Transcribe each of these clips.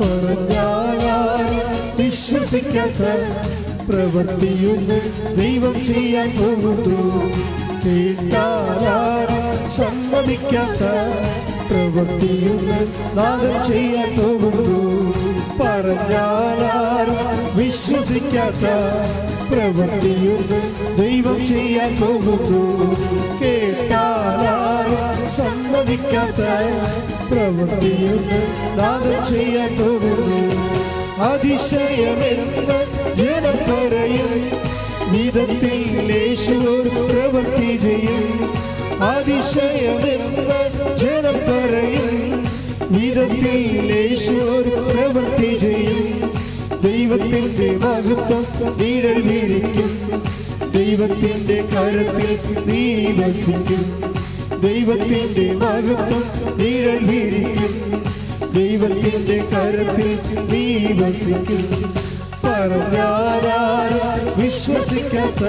പറഞ്ഞാലും വിശ്വസിക്കാത്ത പ്രവൃത്തിയൊന്നും ദൈവം ചെയ്യാൻ പോകുന്നു. കേട്ടാലും സമ്മതിക്കാത്ത പ്രവൃത്തിയൊന്നും നാഥൻ ചെയ്യാൻ പോകുന്നു. പറഞ്ഞാലും വിശ്വസിക്കാത്ത പ്രവൃത്തിയൊന്നും ദൈവം ചെയ്യാൻ പോകുന്നു. കേട്ടാലും സമ്മതിക്കാത്ത പ്രവൃത്തിയൊന്നും നാഥൻ ചെയ്യാൻ പോകുന്നു. അതിശയമെന്ന് ജനം പറയും വിധത്തിൽ യേശു ഒരു പ്രവൃത്തി ചെയ്യും. അതിശയമെന്ന് ജനം പറയും വിധത്തിൽ യേശു ഒരു പ്രവൃത്തി ചെയ്യും. ദൈവത്തിന്റെ മഹത്വം നിഴൽ വിരിക്കും. ദൈവത്തിന്റെ കരത്തിൽ നീ വസിക്കും. ദൈവത്തിന്റെ മഹത്വം നിഴൽ വിരിക്കും. ദൈവത്തിന്റെ കരത്തിൽ നീ വസിക്കും. പറഞ്ഞാലും വിശ്വസിക്കാത്ത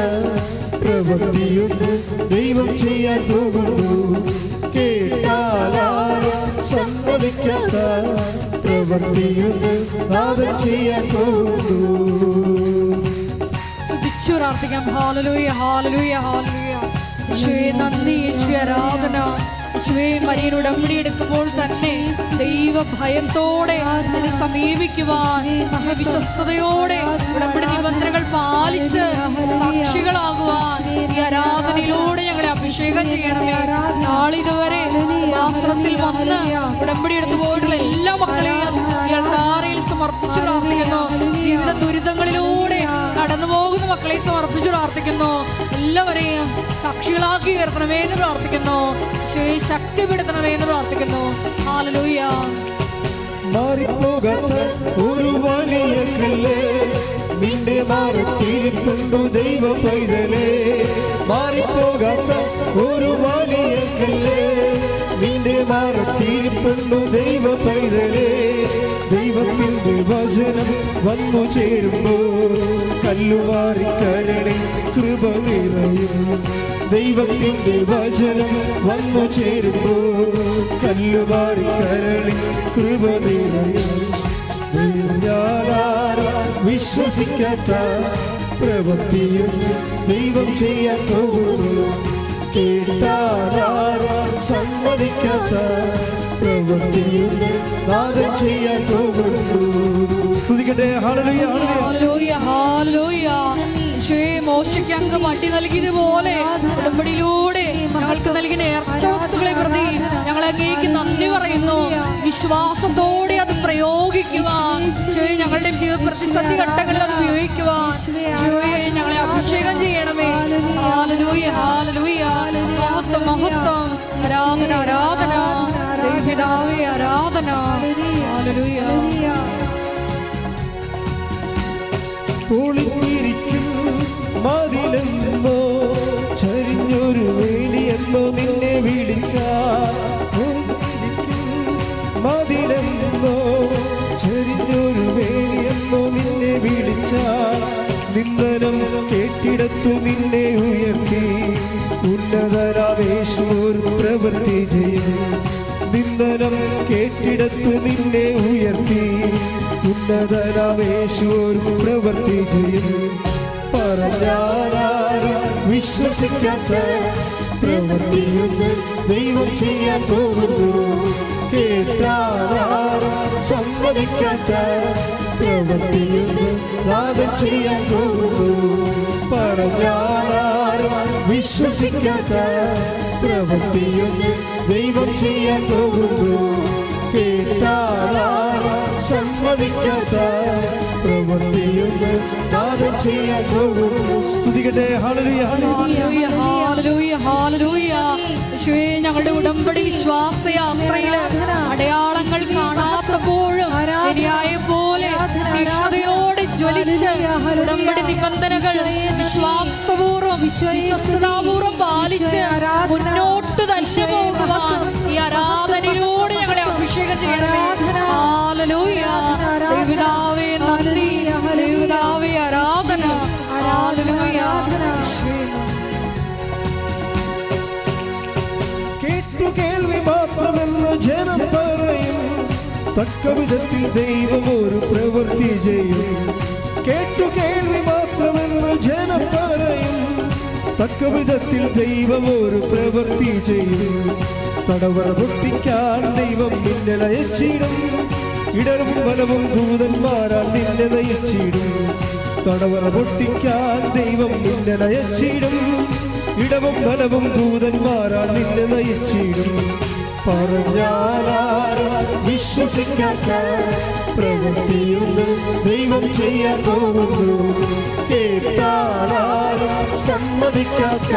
പ്രവൃത്തിയൊന്നും ദൈവം ചെയ്യാൻ പോകുന്നു. കേട്ടാലും സമ്മതിക്കാത്ത പ്രവൃത്തിയൊന്നും നാഥൻ ചെയ്യാൻ പോകുന്നു. സ്തുതിച്ചു പ്രാർത്ഥിക്കാം. ഹല്ലേലൂയ, ഹല്ലേലൂയ, ഹല്ലേലൂയ. യേശുവേ നന്ദി, യേശുവേ ആരാധന. യേശുവേ മരിയൻ ഉടമ്പടി എടുക്കുമ്പോൾ തന്നെ ദൈവ ഭയത്തോടെ അതിനെ സമീപിക്കുവാൻ, വിശ്വസ്തയോടെ ഉടമ്പടി നിബന്ധനകൾ പാലിച്ച് സാക്ഷികളാകുവാൻ ഈ ആരാധനയിലൂടെ ഞങ്ങളെ അഭിഷേകം ചെയ്യണമേ. നാളിതുവരെ ആശ്രമത്തിൽ വന്ന് ഉടമ്പടി എടുത്തു പോയിട്ടുള്ള എല്ലാ മക്കളെയും ഈ അൾത്താരയിൽ സമർപ്പിച്ചു പ്രാർത്ഥിക്കുന്നു. ജീവിത ദുരിതങ്ങളിലൂടെ കടന്നു പോകുന്ന മക്കളെ സമർപ്പിച്ചു പ്രാർത്ഥിക്കുന്നു. എല്ലാവരെയും സാക്ഷികളാക്കി ഉയർത്തണമേ എന്ന് പ്രാർത്ഥിക്കുന്നു. ശക്തിപ്പെടുത്തണമേ എന്ന് പ്രാർത്ഥിക്കുന്നു. ഹല്ലേലൂയ. മാറിപ്പോകാത്ത ഒരു വലിയ കല്ല് നിന്റെ മാറത്തിരിപ്പുണ്ടു ദൈവ പൈതലേ. മാറിപ്പോകാത്ത ഒരു വലിയ കല്ല് നിന്റെ മാറത്തിരിപ്പുണ്ടു ദൈവ പൈതലേ. ദൈവത്തിന്റെ വചനം വന്നു ചേരുമ്പോൾ കല്ലുമാറിക്കരണി കൃപ നിറയും. ദൈവത്തിന്റെ വചനം വന്നു ചേരുമ്പോൾ കല്ലുമാറിക്കരണി കൃപ നിറയും. വിശ്വസിക്കാത്ത പ്രവൃത്തിയൊന്നും ദൈവം ചെയ്യാൻ പോകുന്നു. കേട്ടാലും സമ്മതിക്കാത്ത പ്രവൃത്തിയൊന്നും നാഥൻ ചെയ്യാൻ പോകുന്നു. സ്തുതിക്കട്ടെ. ഹല്ലേലൂയ, ഹല്ലേലൂയ, ഹല്ലേലൂയ. യേശുവേ മോശയ്ക്ക് അങ്ങ് വട്ടി നൽകിയതുപോലെ ഉടമ്പടിയിലൂടെ ഞങ്ങൾക്ക് നൽകിയ നേർച്ച വസ്തുക്കളെ പ്രതി ഞങ്ങൾ അങ്ങേക്ക് നന്ദി പറയുന്നു. വിശ്വാസത്തോടെ അത് പ്രയോഗിക്കുവാൻ, ഞങ്ങളുടെ ജീവിത പ്രതിസന്ധി ഘട്ടങ്ങളിൽ അത് ഉപയോഗിക്കുവാൻ ഞങ്ങളെ അഭിഷേകം ചെയ്യണമേ. Hallelujah, hallelujah. മഹത്വം, മഹത്വം. ആരാധന, ആരാധന. ദൈവപിതാവേ ആരാധന. ഹല്ലേലൂയ. ഒളിഞ്ഞിരിക്കും മതിലെന്നോ ചരിഞ്ഞൊരു വേലിയെന്നോ നിന്നെ വിളിച്ചാൽ, മതിലെന്നോ ചരിഞ്ഞൊരു വേലിയെന്നോ നിന്നെ വിളിച്ചാൽ, നിന്ദനം കേട്ടിടത്തു നിന്നെ ഉയർത്തി ഉന്നതനാവേശു ഒരു പ്രവൃത്തി ചെയ്യും. നിന്ദനം കേട്ടിടത്തു നിന്നെ ഉയർത്തി ഉന്നതനാവേശു ഒരു പ്രവൃത്തി ചെയ്യും. പറഞ്ഞാലും വിശ്വസിക്കാത്ത പ്രവൃത്തിയൊന്നും ദൈവം ചെയ്യാൻ പോകുന്നു. കേട്ടാലും സമ്മതിക്കാത്ത പ്രവൃത്തിയൊന്നും നാഥൻ ചെയ്യാൻ പോകുന്നു. പറഞ്ഞാലും വിശ്വസിക്കാത്ത പ്രവൃത്തിയൊന്നും ദൈവം ചെയ്യാൻ പോകുന്നു. കേട്ടാലും സമ്മതിക്കാത്ത പ്രവൃത്തിയൊന്നും നാഥൻ ചെയ്യാൻ പോകുന്നു. സ്തുതിക്കട്ടെ. ഹല്ലേലൂയ, ഹല്ലേലൂയ, ഹല്ലേലൂയ, ഹല്ലേലൂയ. യേശുവേ ഞങ്ങളുടെ ഉടമ്പടി വിശ്വാസ യാത്രയില് അടയാളങ്ങൾ കാണാത്തപ്പോഴും ശരിയായ പോലെ തീക്ഷ്ണതയോടെ ജ്വലിച്ച് ഉടമ്പടി നിബന്ധനകൾ വിശ്വാസപൂർവ്വം വിശ്വസ്തതാപൂർവ്വം പാലിച്ച് മുന്നോട്ട് തന്നെ പോകുവാൻ ഈ ആരാധനയിലൂടെ ഞങ്ങളെ അഭിഷേകം ചെയ്യണമേ. ഹല്ലേലൂയ. ദൈവപിതാവേ നന്ദി, ദൈവപിതാവേ ആരാധന. ഹല്ലേലൂയ. കേട്ടു കേൾവി മാത്രമെന്ന് ജനം പറയും, തക്ക വിധത്തിൽ ദൈവം ഒരു പ്രവൃത്തി ചെയ്യും. കേട്ടു കേൾവി മാത്രമെന്ന് ജനം പറയും. തക്ക വിധത്തിൽ ദൈവം ഒരു പ്രവൃത്തി ചെയ്യും. തടവറ പൊട്ടിക്കാൻ ദൈവം നിന്നെ നയിച്ചിടും. ഇടറും ബലവും ദൂതന്മാരാൽ നിന്നെ നയിച്ചിടും. തടവറ പൊട്ടിക്കാൻ ദൈവം നിന്നെ നയിച്ചിടും. ഇടവും ബലവും ദൂതന്മാരാൽ നിന്നെ നയിച്ചിടും. പറഞ്ഞാലും വിശ്വസിക്കാത്ത പ്രവൃത്തിയൊന്നും ദൈവം ചെയ്യാൻ പോകുന്നു. കേട്ടാലും സമ്മതിക്കാത്ത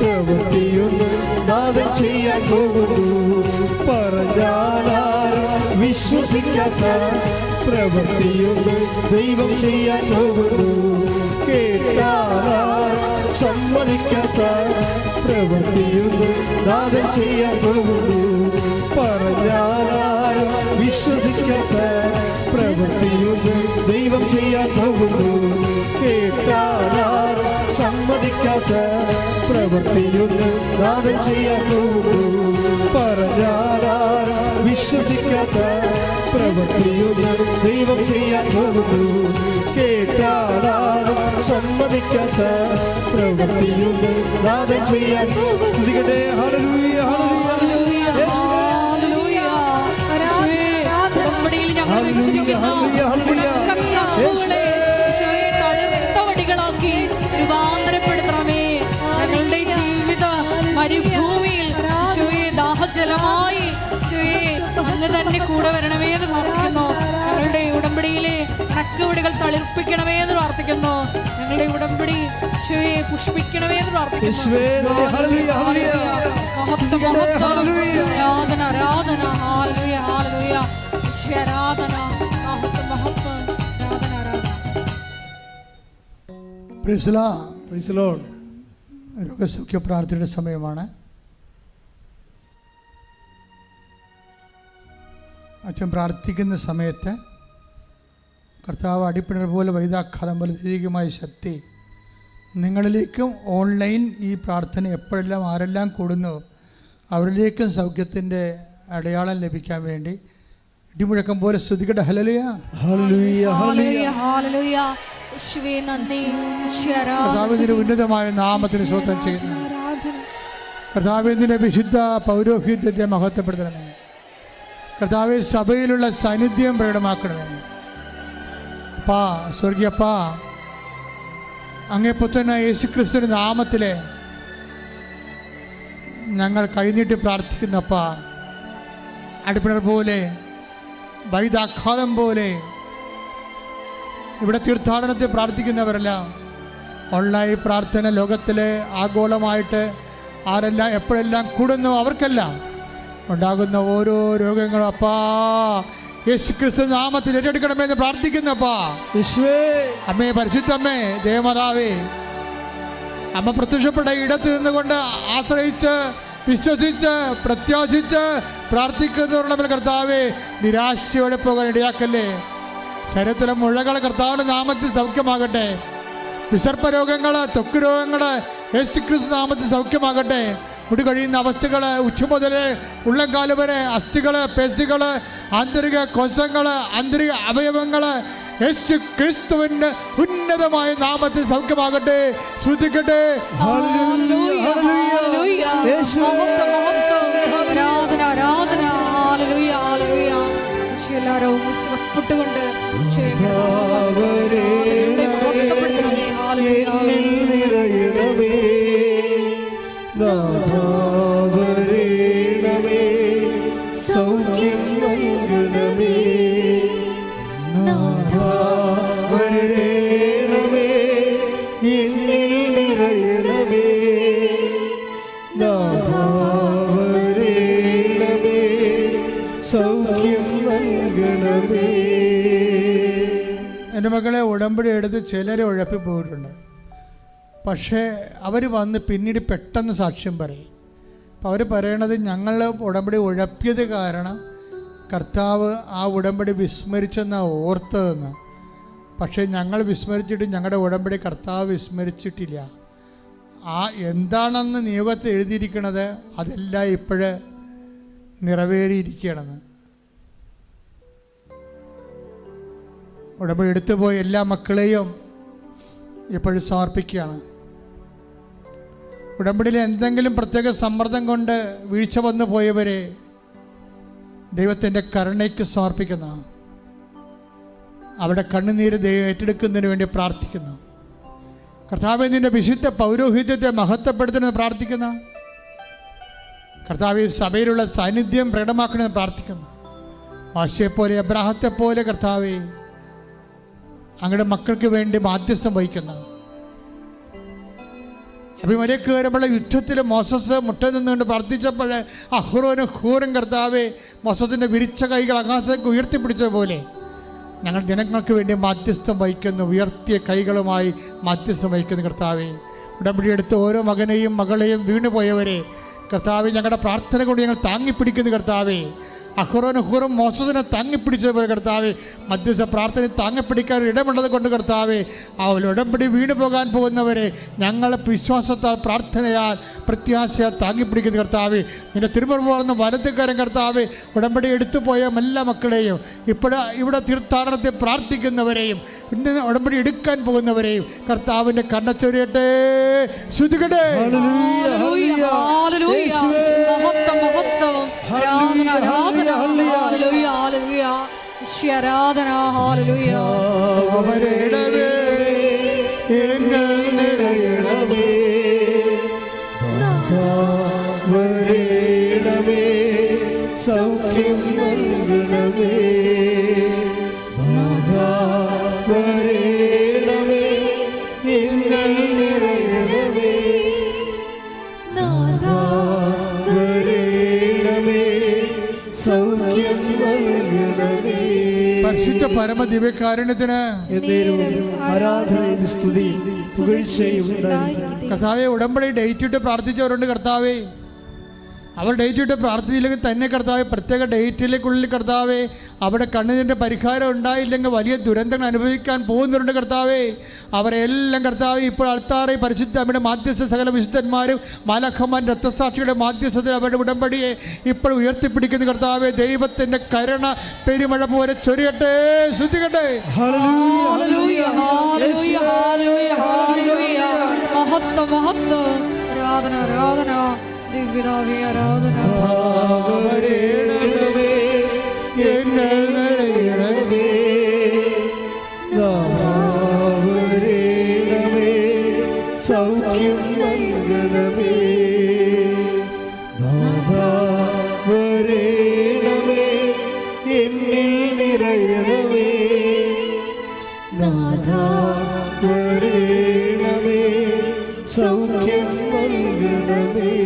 പ്രവൃത്തിയൊന്നും നാഥൻ ചെയ്യാൻ പോകുന്നു. പറഞ്ഞാലും വിശ്വസിക്കാത്ത പ്രവൃത്തിയൊന്നും ദൈവം ചെയ്യാൻ പോകുന്നു. കേട്ടാലും സമ്മതിക്കാത്ത പ്രവൃത്തിയൊന്നും നാഥൻ ചെയ്യാൻ പോകുന്നു. പറഞ്ഞാലും വിശ്വസിക്കാത്ത പ്രവൃത്തിയൊന്നും ദൈവം ചെയ്യാൻ പോകുന്നു. കേട്ടാലും സമ്മതിക്കാത്ത പ്രവൃത്തിയൊന്നും നാഥൻ ചെയ്യാൻ പോകുന്നു. പറഞ്ഞാലും വിശ്വസിക്കാത്ത പ്രവൃത്തിയൊന്നും ദൈവം ചെയ്യാൻ പോകുന്നു. കേട്ടാലും സമ്മതിക്കാത്ത പ്രവൃത്തിയൊന്നും നാഥൻ ചെയ്യാൻ പോകുന്നു. സ്തുതിക്കട്ടെ. ഹല്ലേലൂയ, ഹല്ലേലൂയ, യേശുവേ. ഉടമ്പടിയിൽ ഞങ്ങൾ വെച്ചിരിക്കുന്ന തളിർത്തവടികളാക്കി രൂപാന്തരപ്പെടുത്തണമേ. ഞങ്ങളുടെ ജീവിത മരുഭൂമിയിൽ ദാഹജലമായി അങ്ങ് തന്നെ കൂടെ വരണമേ എന്ന് പ്രാർത്ഥിക്കുന്നു. ഞങ്ങളുടെ ഉടമ്പടിയിലെ കണക്കുവടികൾ തളിർപ്പിക്കണമേ എന്ന് പ്രാർത്ഥിക്കുന്നു. ഞങ്ങളുടെ ഉടമ്പടി പുഷ്പിക്കണമേ എന്ന് പ്രാർത്ഥിക്കുന്നു. ആരാധന, ആരാധന, ഹല്ലേലൂയ, ഹല്ലേലൂയ, ആരാധന, മഹത്വം, മഹത്വം, ആരാധന, ആരാധന. Praise the Lord. രോഗസൗഖ്യ പ്രാർത്ഥനയുടെ സമയമാണ്. അച്ഛൻ പ്രാർത്ഥിക്കുന്ന സമയത്ത് കർത്താവ് അടിപ്പിണർ പോലെ വൈദാഘാതം പോലെ ദൈവികമായ ശക്തി നിങ്ങളിലേക്കും ഓൺലൈൻ ഈ പ്രാർത്ഥന എപ്പോഴെല്ലാം ആരെല്ലാം കൂടുന്നു അവരിലേക്കും സൗഖ്യത്തിൻ്റെ അടയാളം ലഭിക്കാൻ വേണ്ടി ഇടിമുഴക്കം പോലെ സ്തുതിക്കട്ടെ. ഹല്ലേലൂയ, ഹല്ലേലൂയ, ഹല്ലേലൂയ, ഹല്ലേലൂയ. യേശുവേ നന്ദി. കർത്താവിന്റെ ഉന്നതമായ നാമത്തിന് സ്തോത്രം ചെയ്യുന്നു. കർത്താവിന്റെ വിശുദ്ധ പൗരോഹിത്യത്തെ മഹത്വപ്പെടുത്തണമേ. കർത്താവെ സഭയിലുള്ള സാന്നിധ്യം പ്രകടമാക്കണമേ. അപ്പാ, സ്വർഗീയപ്പാ, അങ്ങേ പുത്രനായ യേശുക്രിസ്തുവിന്റെ നാമത്തിലെ ഞങ്ങൾ കൈനീട്ടി പ്രാർത്ഥിക്കുന്നപ്പാ, അടിപ്പിണർ പോലെ വൈദാഘാതം പോലെ ഇവിടെ തീർത്ഥാടനത്തെ പ്രാർത്ഥിക്കുന്നവരെല്ലാം ഓൺലൈൻ പ്രാർത്ഥന ലോകത്തിലെ ആഗോളമായിട്ട് ആരെല്ലാം എപ്പോഴെല്ലാം കൂടുന്നു അവർക്കെല്ലാം ഉണ്ടാകുന്ന ഓരോ രോഗങ്ങളും അപ്പാ യേശുക്രിസ്തു നാമത്തിൽ ഏറ്റെടുക്കണമെന്ന് പ്രാർത്ഥിക്കുന്നപ്പാ. അമ്മേ, പരിശുദ്ധമ്മേ, ദേവമാതാവേ, അമ്മ പ്രത്യക്ഷപ്പെട്ട ഇടത്ത് നിന്നുകൊണ്ട് ആശ്രയിച്ച് വിശ്വസിച്ച് പ്രത്യാശിച്ച് പ്രാർത്ഥിക്കുന്നവരുടെ കർത്താവേ നിരാശയോടെ പോകാൻ ഇടയാക്കല്ലേ. ശരീരത്തിലെ മുഴകൾ കർത്താവിൻ്റെ നാമത്തിൽ സൗഖ്യമാകട്ടെ. വിസർപ്പ രോഗങ്ങൾ, ത്വക്ക് രോഗങ്ങൾ യേശുക്രിസ്തു നാമത്തിൽ സൗഖ്യമാകട്ടെ. മുടി കഴിയുന്ന അവസ്ഥകൾ, ഉച്ച മുതൽ ഉള്ളംകാല് വരെ അസ്ഥികൾ, പേശികൾ, ആന്തരിക കോശങ്ങൾ, ആന്തരിക അവയവങ്ങൾ യേശു ക്രിസ്തുവിന്റെ ഉന്നതമായ നാമത്തിൽ സൗഖ്യമാകട്ടെ. ശ്രദ്ധിക്കട്ടെ. എല്ലാവരും സുഖപ്പെട്ടുകൊണ്ട് സൗഖ്യം നൽകണമേ. വരേണമേ, എന്നിൽ നിറയണമേ. വരേണമേ, സൗഖ്യം നൽകണമേ. എൻ്റെ മക്കളെ, ഉടമ്പടി എടുത്ത് ചിലരെ ഉഴപ്പിപ്പോയിട്ടുണ്ട്. പക്ഷേ അവർ വന്ന് പിന്നീട് പെട്ടെന്ന് സാക്ഷ്യം പറയും. അപ്പോൾ അവർ പറയണത് ഞങ്ങൾ ഉടമ്പടി ഉഴപ്പിയത് കാരണം കർത്താവ് ആ ഉടമ്പടി വിസ്മരിച്ചെന്നാണ് ഓർത്തതെന്ന്. പക്ഷേ ഞങ്ങൾ വിസ്മരിച്ചിട്ട് ഞങ്ങളുടെ ഉടമ്പടി കർത്താവ് വിസ്മരിച്ചിട്ടില്ല. ആ എന്താണെന്ന് നിയോഗത്തിൽ എഴുതിയിരിക്കണത് അതെല്ലാം ഇപ്പോഴ് നിറവേറിയിരിക്കണമെന്ന്. ഉടമ്പടി എടുത്തുപോയ എല്ലാ മക്കളെയും ഇപ്പോഴും സമർപ്പിക്കുകയാണ്. ഉടമ്പടിയിൽ എന്തെങ്കിലും പ്രത്യേക സമ്മർദ്ദം കൊണ്ട് വീഴ്ച വന്നു പോയവരെ ദൈവത്തിൻ്റെ കരുണയ്ക്ക് സമർപ്പിക്കുന്ന, അവിടെ കണ്ണുനീര് ഏറ്റെടുക്കുന്നതിന് വേണ്ടി പ്രാർത്ഥിക്കുന്നു. കർത്താവേ, നിൻ്റെ വിശുദ്ധ പൗരോഹിത്യത്തെ മഹത്വപ്പെടുത്തുന്നത് പ്രാർത്ഥിക്കുന്ന, കർത്താവേ സഭയിലുള്ള സാന്നിധ്യം പ്രകടമാക്കണമെന്ന് പ്രാർത്ഥിക്കുന്നു. മോശയെപ്പോലെ അബ്രാഹത്തെപ്പോലെ കർത്താവേ അങ്ങയുടെ മക്കൾക്ക് വേണ്ടി മാധ്യസ്ഥം വഹിക്കുന്നു. അഭിമലേക്കുള്ള യുദ്ധത്തിൽ മോസസ് മുട്ട നിന്നുകൊണ്ട് പ്രാർത്ഥിച്ചപ്പോൾ അഹ്റോനും ഹൂറും കർത്താവേ മോസസിൻ്റെ വിരിച്ച കൈകൾ ആകാശത്തേക്ക് ഉയർത്തിപ്പിടിച്ചതുപോലെ ഞങ്ങൾ ജനങ്ങൾക്ക് വേണ്ടി മാധ്യസ്ഥം വഹിക്കുന്നു. ഉയർത്തിയ കൈകളുമായി മാധ്യസ്ഥം വഹിക്കുന്നു. കർത്താവേ, ഉടമ്പടി എടുത്ത് ഓരോ മകനെയും മകളെയും വീണുപോയവരെ കർത്താവേ ഞങ്ങളുടെ പ്രാർത്ഥന കൊണ്ട് ഞങ്ങൾ താങ്ങിപ്പിടിക്കുന്നു. കർത്താവേ, അഹ്റോനും ഹൂറും മോസസിനെ താങ്ങിപ്പിടിച്ചതുപോലെ കർത്താവേ മധ്യസ്ഥ പ്രാർത്ഥന താങ്ങിപ്പിടിക്കാൻ ഇടമുള്ളത് കൊണ്ട് കർത്താവേ ആ ഉടമ്പടി വീണു പോകാൻ പോകുന്നവരെ ഞങ്ങളെ വിശ്വാസത്താൽ പ്രാർത്ഥനയാൽ പ്രത്യാശയാൽ താങ്ങിപ്പിടിക്കുന്ന കർത്താവേ, നിന്റെ തിരുമുറന്ന് വലത്തുകാരൻ കർത്താവേ ഉടമ്പടി എടുത്തുപോയ എല്ലാ മക്കളെയും ഇവിടെ തീർത്ഥാടനത്തെ പ്രാർത്ഥിക്കുന്നവരെയും ഇന്ന് ഉടമ്പടി എടുക്കാൻ പോകുന്നവരെയും കർത്താവിൻ്റെ കണ്ണച്ചൊരിയട്ടെ. ശ്രുതികട്ടെ. സൗഖ്യം നൽകണമേ, വരേണമേ, എന്നിൽ നിറയണമേ, വരേണമേ, സൗഖ്യം നൽകണമേ. പരിശുദ്ധ പരമ ദിവ്യകാരുണ്യത്തിന് ആരാധനയും സ്തുതിയും പുകഴ്ചയും ഉണ്ടായിരിക്കട്ടെ. കർത്താവെ, ഉടമ്പടി ഡേറ്റ് ഇട്ട് പ്രാർത്ഥിച്ചവരുണ്ട്. കർത്താവെ, അവർ ഡേറ്റ് ഇട്ട് പ്രാർത്ഥിച്ചില്ലെങ്കിൽ തന്നെ കർത്താവെ പ്രത്യേക ഡേറ്റിലേക്കുള്ളിൽ കർത്താവെ അവിടെ കണ്ണുനീരിൻ്റെ പരിഹാരം ഉണ്ടായില്ലെങ്കിൽ വലിയ ദുരന്തങ്ങൾ അനുഭവിക്കാൻ പോകുന്നവരുണ്ട്. കർത്താവെ, അവരെല്ലാം കർത്താവെ ഇപ്പോൾ അൾത്താറെ പരിശുദ്ധ അമ്മയുടെ മാധ്യസ്ഥ സകല വിശുദ്ധന്മാരും മാലാഖമാൻ രക്തസാക്ഷിയുടെ മാധ്യസ്ഥത്തിൽ അവരുടെ ഉടമ്പടിയെ ഇപ്പോൾ ഉയർത്തിപ്പിടിക്കുന്ന കർത്താവെ ദൈവത്തിൻ്റെ കരുണ പെരുമഴ പോലെ ചൊരിയട്ടെ. ശ്രദ്ധിക്കട്ടെ. ദിവ്യനാമേ ആരാധന. വരേണമേ, എന്നിൽ നിറയണമേ, വരേണമേ, സൗഖ്യം നൽകണമേ, വരേണമേ, എന്നിൽ നിറയണമേ, വരേണമേ, സൗഖ്യം നൽകണമേ.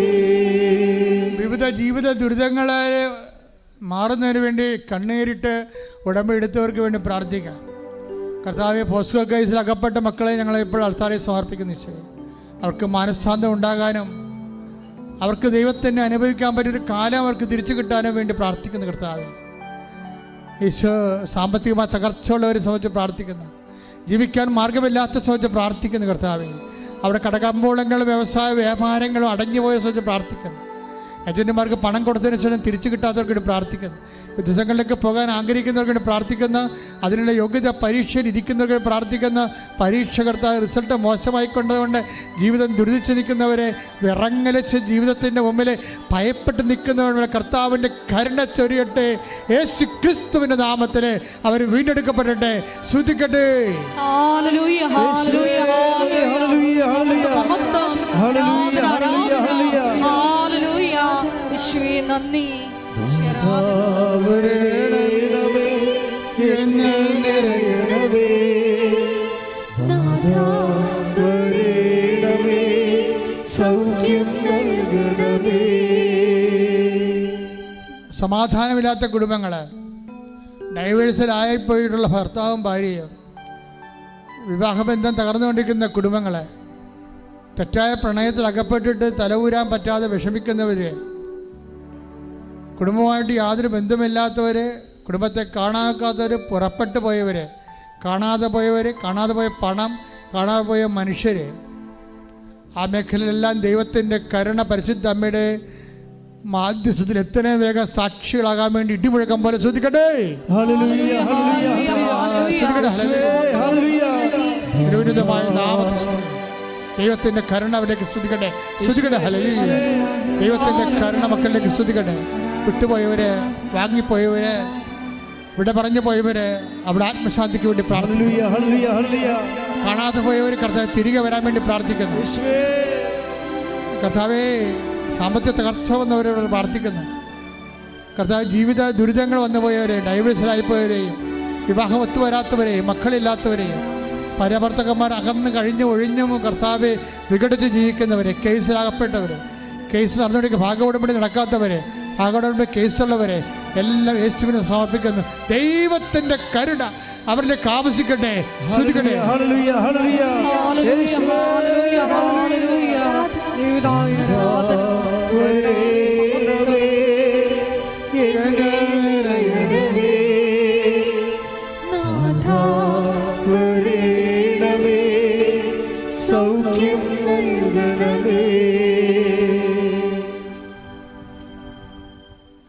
വിവിധ ജീവിത ദുരിതങ്ങളെ മാറുന്നതിന് വേണ്ടി കണ്ണീരിട്ട് ഉടമ്പടി എടുത്തവർക്ക് വേണ്ടി പ്രാർത്ഥിക്കാം. കർത്താവെ, പോസ്കോ കേസിൽ അകപ്പെട്ട മക്കളെ ഞങ്ങളെ ഇപ്പോൾ അൾത്താരെ സമർപ്പിക്കുന്ന നിശ്ചയം അവർക്ക് മനഃശാന്തം ഉണ്ടാകാനും അവർക്ക് ദൈവത്തിനെ അനുഭവിക്കാൻ പറ്റിയൊരു കാലം അവർക്ക് തിരിച്ചു കിട്ടാനും വേണ്ടി പ്രാർത്ഥിക്കുന്നു. കർത്താവെ, ഈശോ സാമ്പത്തികമായ തകർച്ചയുള്ളവരെ സംബന്ധിച്ച് പ്രാർത്ഥിക്കുന്നു. ജീവിക്കാൻ മാർഗമില്ലാത്ത സംബന്ധിച്ച് പ്രാർത്ഥിക്കുന്നു. കർത്താവെ, അവിടെ കടകമ്പോളങ്ങളും വ്യവസായ വ്യാപാരങ്ങളും അടഞ്ഞുപോയ സംബന്ധിച്ച് പ്രാർത്ഥിക്കുന്നു. ഏജന്റുമാർക്ക് പണം കൊടുത്തതിന് ശേഷം തിരിച്ചു കിട്ടാത്തവർക്ക് വേണ്ടി പ്രാർത്ഥിക്കുന്നു. വിദേശങ്ങളിലേക്ക് പോകാൻ ആഗ്രഹിക്കുന്നവർക്ക് വേണ്ടി പ്രാർത്ഥിക്കുന്ന, അതിനുള്ള യോഗ്യത പരീക്ഷയിൽ ഇരിക്കുന്നവർക്ക് പ്രാർത്ഥിക്കുന്ന, പരീക്ഷ കർത്താവ് റിസൾട്ട് മോശമായിക്കൊണ്ടതുകൊണ്ട് ജീവിതം ദുരിതിച്ച് നിൽക്കുന്നവരെ, വിറങ്ങലിച്ച് ജീവിതത്തിൻ്റെ മുമ്പിൽ ഭയപ്പെട്ട് നിൽക്കുന്നവരുടെ കർത്താവിൻ്റെ കരുണ ചൊരിയട്ടെ. യേശു ക്രിസ്തുവിൻ്റെ നാമത്തിൽ അവർ വീണ്ടെടുക്കപ്പെടട്ടെ. ശ്രദ്ധിക്കട്ടെ. നന്ദി. വരേണമേ, എന്നിൽ നിറയണമേ, വരേണമേ, സൗഖ്യം നൽകണമേ. സമാധാനമില്ലാത്ത കുടുംബങ്ങൾ, ഡൈവേഴ്സിലായിപ്പോയിട്ടുള്ള ഭർത്താവും ഭാര്യയും, വിവാഹബന്ധം തകർന്നുകൊണ്ടിരിക്കുന്ന കുടുംബങ്ങൾ, തെറ്റായ പ്രണയത്തിൽ അകപ്പെട്ടിട്ട് തലയൂരാൻ പറ്റാതെ വിഷമിക്കുന്നവർ, കുടുംബമായിട്ട് യാതൊരു ബന്ധമില്ലാത്തവർ, കുടുംബത്തെ കാണാക്കാത്തവർ, പുറപ്പെട്ടു പോയവർ, കാണാതെ പോയവർ, കാണാതെ പോയ പണം, കാണാതെ പോയ മനുഷ്യർ, ആ മേഖലയിലെല്ലാം ദൈവത്തിൻ്റെ കരുണ പരിശുദ്ധ അമ്മയുടെ മാധ്യസ്ഥത്തിൽ എത്രയും വേഗം സാക്ഷികളാകാൻ വേണ്ടി ഇടിമുഴക്കം പോലെ ശ്രദ്ധിക്കട്ടെ. ഹല്ലേലൂയ, ഹല്ലേലൂയ, ഹല്ലേലൂയ. സ്തുതിക്കട്ടെ. തിരുവിരുദ്ധമായ നാമത്തിൽ ദൈവത്തിന്റെ കരുണ അവരിലേക്ക് സ്തുതിക്കട്ടെ. സ്തുതിക്കട്ടെ. ഹല്ലേലൂയ. ദൈവത്തിന്റെ കരുണ മക്കളിലേക്ക് സ്തുതിക്കട്ടെ. വിട്ടുപോയവര്, വാങ്ങിപ്പോയവര്, ഇവിടെ പറഞ്ഞു പോയവര് അവിടെ ആത്മശാന്തിക്ക് വേണ്ടി പ്രാർത്ഥിക്കുന്നു. കാണാതെ പോയവർ കർത്താവ് തിരികെ വരാൻ വേണ്ടി പ്രാർത്ഥിക്കുന്നു. കർത്താവേ, സാമ്പത്തിക തകർച്ച വന്നവരോട് പ്രാർത്ഥിക്കുന്നു. കർത്താവ്, ജീവിത ദുരിതങ്ങൾ വന്നുപോയവരെ, ഡൈവേഴ്സിലായിപ്പോയവരെയും, വിവാഹം ഒത്തുവരാത്തവരെയും, മക്കളില്ലാത്തവരെയും, ഭാര്യാഭർത്തക്കന്മാർ അകന്ന് കഴിഞ്ഞു ഒഴിഞ്ഞും കർത്താവെ വിഘടിച്ച് ജീവിക്കുന്നവരെ, കേസിലാകപ്പെട്ടവരെ, കേസ് നടന്നുകൊണ്ടിരിക്കുക, ഭാഗോടമ്പടി നടക്കാത്തവരെ, ഭാഗോടമ്പടി കേസുള്ളവരെ എല്ലാം യേശുവിനെ സമർപ്പിക്കുന്നു. ദൈവത്തിന്റെ കരുണ അവരിലേക്ക് ആവശ്യിക്കട്ടെ. ശ്രദ്ധിക്കട്ടെ. സൗഖ്യം നൽകണമേ.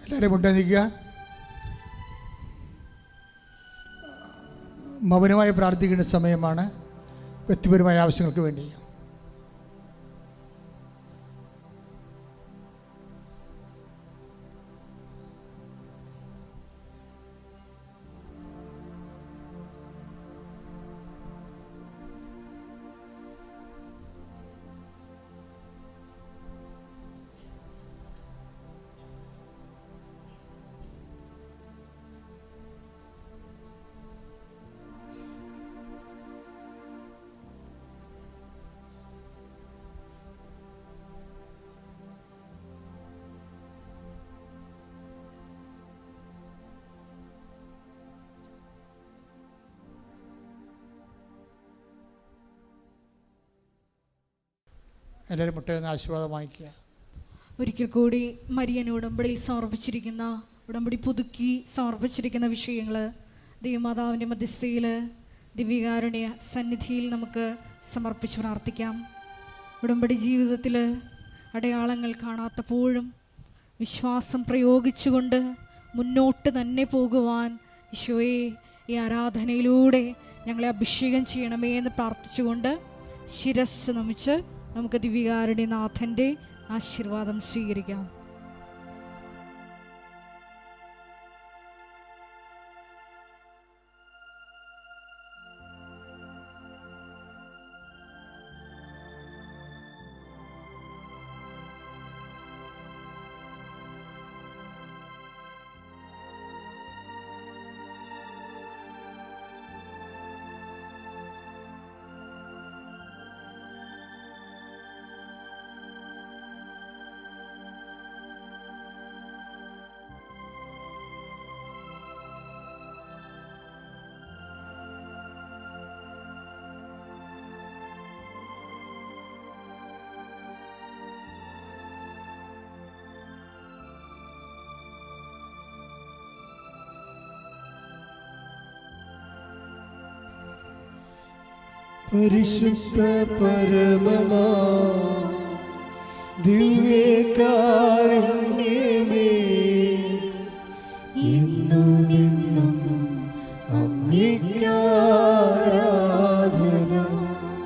എല്ലാവരും മുട്ടനിക്കുക. മൗനമായി പ്രാർത്ഥിക്കേണ്ട സമയമാണ്. വ്യക്തിപരമായ ആവശ്യങ്ങൾക്ക് വേണ്ടി. എല്ലാവരും മുട്ടയെന്ന് ആശീർവാദം വാങ്ങിക്കുക. ഒരിക്കൽ കൂടി മരിയൻ ഉടമ്പടിയിൽ സമർപ്പിച്ചിരിക്കുന്ന, ഉടമ്പടി പുതുക്കി സമർപ്പിച്ചിരിക്കുന്ന വിഷയങ്ങൾ ദൈവമാതാവിൻ്റെ മധ്യസ്ഥയിൽ ദിവ്യകാരുണ്യ സന്നിധിയിൽ നമുക്ക് സമർപ്പിച്ച് പ്രാർത്ഥിക്കാം. ഉടമ്പടി ജീവിതത്തിൽ അടയാളങ്ങൾ കാണാത്തപ്പോഴും വിശ്വാസം പ്രയോഗിച്ചുകൊണ്ട് മുന്നോട്ട് തന്നെ പോകുവാൻ ഈശോയെ ഈ ആരാധനയിലൂടെ ഞങ്ങളെ അഭിഷേകം ചെയ്യണമേ എന്ന് പ്രാർത്ഥിച്ചുകൊണ്ട് ശിരസ് നമിച്ച് നമുക്ക് ദിവ്യകാരുണ്യനാഥൻ്റെ ആശീർവാദം സ്വീകരിക്കാം. പരിശുദ്ധ പരമമാ ദിവ്യകാരുണ്യമേ, എന്നും അങ്ങേക്ക്